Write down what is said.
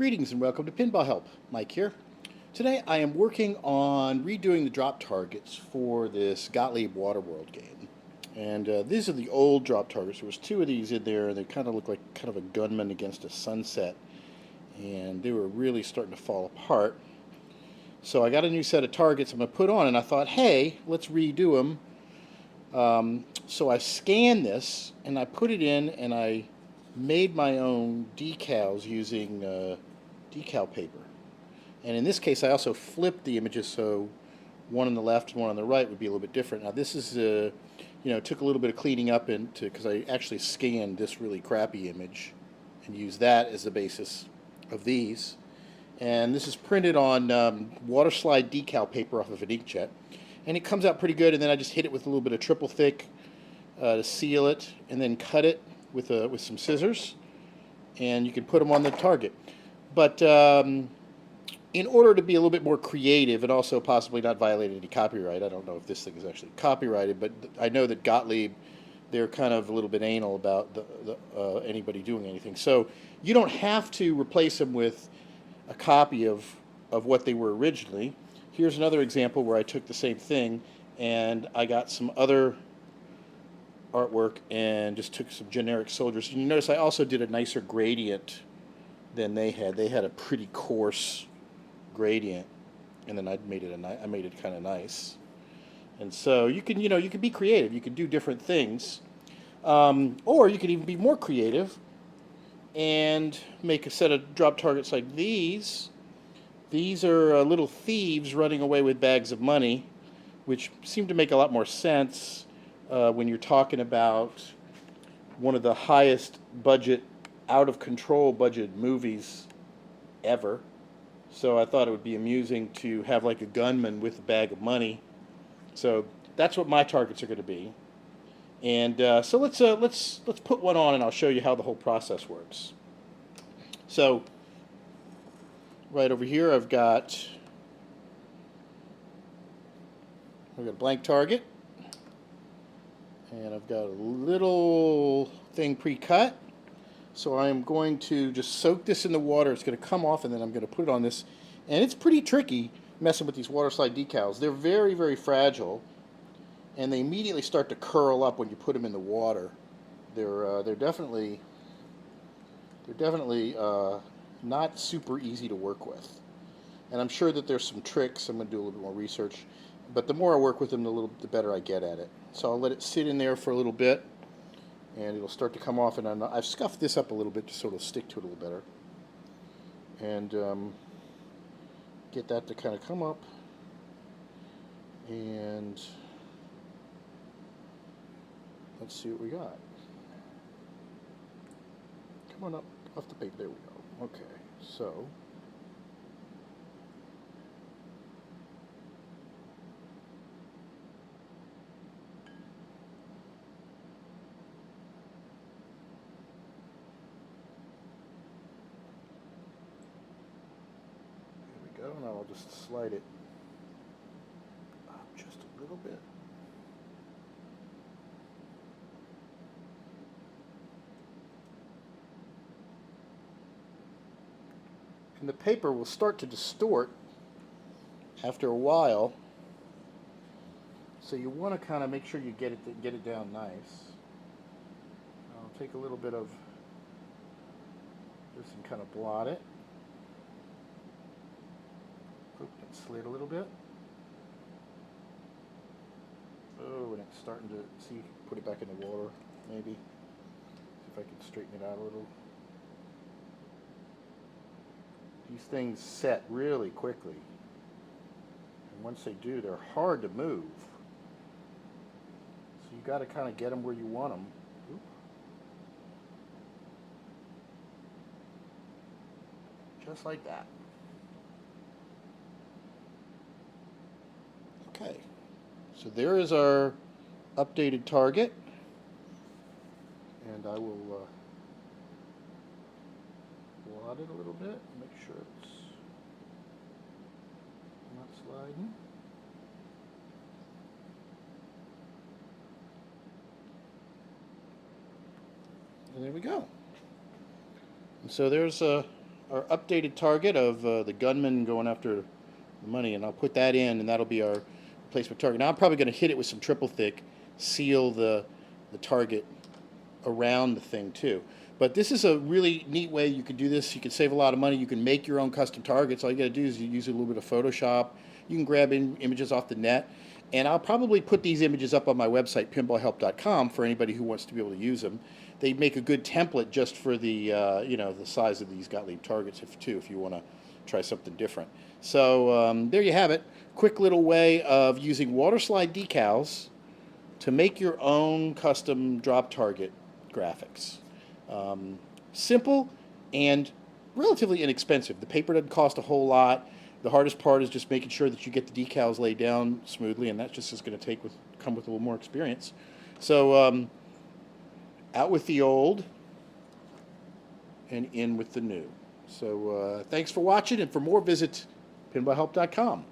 Greetings and welcome to PinballHelp. Mike here. Today I am working on redoing the drop targets for this Gottlieb Waterworld game. And these are the old drop targets. There was two of these in there and they kind of look like kind of a gunman against a sunset. And they were really starting to fall apart. So I got a new set of targets I'm going to put on and I thought, hey, let's redo them. So I scanned this and I put it in and I made my own decals using decal paper. And in this case I also flipped the images so one on the left and one on the right would be a little bit different. Now this is took a little bit of cleaning up because I actually scanned this really crappy image and used that as the basis of these. And this is printed on waterslide decal paper off of an inkjet. And it comes out pretty good, and then I just hit it with a little bit of triple thick to seal it, and then cut it with some scissors, and you can put them on the target. But in order to be a little bit more creative and also possibly not violate any copyright, I don't know if this thing is actually copyrighted, but I know that Gottlieb, they're kind of a little bit anal about anybody doing anything. So you don't have to replace them with a copy of what they were originally. Here's another example where I took the same thing and I got some other artwork and just took some generic soldiers. And you notice I also did a nicer gradient than they had. They had a pretty coarse gradient, and then I made it kind of nice. And so you can be creative. You can do different things, or you could even be more creative and make a set of drop targets like these. These are little thieves running away with bags of money, which seem to make a lot more sense when you're talking about one of the highest budget, out of control budget movies ever. So I thought it would be amusing to have like a gunman with a bag of money. So that's what my targets are going to be. And so let's put one on, and I'll show you how the whole process works. So right over here, I've got a blank target, and I've got a little thing pre-cut. So I'm going to just soak this in the water. It's going to come off, and then I'm going to put it on this. And it's pretty tricky messing with these waterslide decals. They're very, very fragile, and they immediately start to curl up when you put them in the water. They're definitely not super easy to work with. And I'm sure that there's some tricks. I'm going to do a little bit more research. But the more I work with them, the better I get at it. So I'll let it sit in there for a little bit, and it'll start to come off. And I've scuffed this up a little bit to sort of stick to it a little better. And get that to kind of come up. And let's see what we got. Come on up off the paper. There we go. Okay, so there we go. Now I'll just slide it up just a little bit. And the paper will start to distort after a while, so you want to kind of make sure you get it down nice. I'll take a little bit of this and kind of blot it. Oop, it slid a little bit. Oh, and it's starting to see. Put it back in the water, maybe. See if I can straighten it out a little. These things set really quickly, and once they do, they're hard to move. So you got to kind of get them where you want them. Oop. Just like that. Okay, so there is our updated target, and I will blot it a little bit, make sure it's not sliding. And there we go. And so there's our updated target of the gunman going after the money, and I'll put that in, and that'll be our replacement target. Now I'm probably going to hit it with some triple thick, seal the target around the thing too. But this is a really neat way you can do this. You can save a lot of money. You can make your own custom targets. All you got to do is you use a little bit of Photoshop. You can grab images off the net. And I'll probably put these images up on my website, pinballhelp.com, for anybody who wants to be able to use them. They make a good template just for the the size of these Gottlieb targets if you want to try something different. So there you have it. Quick little way of using waterslide decals to make your own custom drop target graphics. Simple and relatively inexpensive. The paper doesn't cost a whole lot. The hardest part is just making sure that you get the decals laid down smoothly, and that just is going to come with a little more experience. So out with the old and in with the new. So thanks for watching, and for more, visit pinballhelp.com.